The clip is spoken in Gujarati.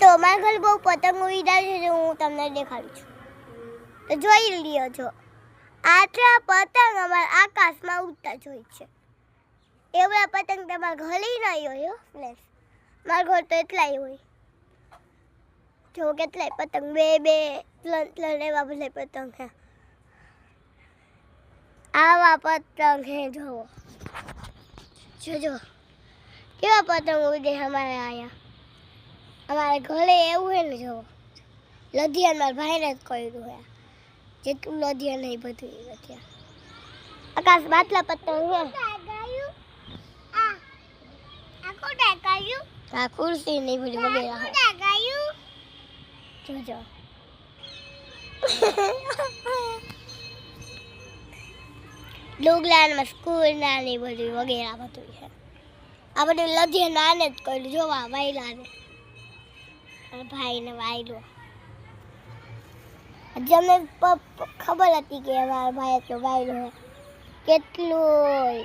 જો મારા ઘરે બહુ પતંગો ઉડ્યા છે જે હું તમને દેખાડું છું તો જોઈ લ્યો છો આટલા પતંગ અમારા આકાશમાં ઉડતા જ હોય છે એવડા પતંગ તમારા ઘરે નહીં હોય ફ્રેન્ડ્સ મારા ઘર તો એટલાય હોય જો કેટલાય પતંગ બે બે ત્રણ એવા બધા પતંગ છે આવા પતંગ હે જોવો જોજો કેવા પતંગ ઉડે અમારે આયા અમારે ઘરે એવું હે ને જોવો લધિયાન મારા ભાઈને જ કર્યું હે જેટલું લધિયાન નહીં બધું લધિયાન આકાશ બાટલા પતંગ હે આ ખુરશી નહીં બધી વગેરે જોજો ડોગલાનમાં સ્કૂલના ને બધું વગેરે બધું છે આ બધું લધિયાન આને જ કર્યું જોવા વાયલાને ભાઈને વાયલો અમને ખબર હતી કે મારા ભાઈ એટલો વાયલો કેટલું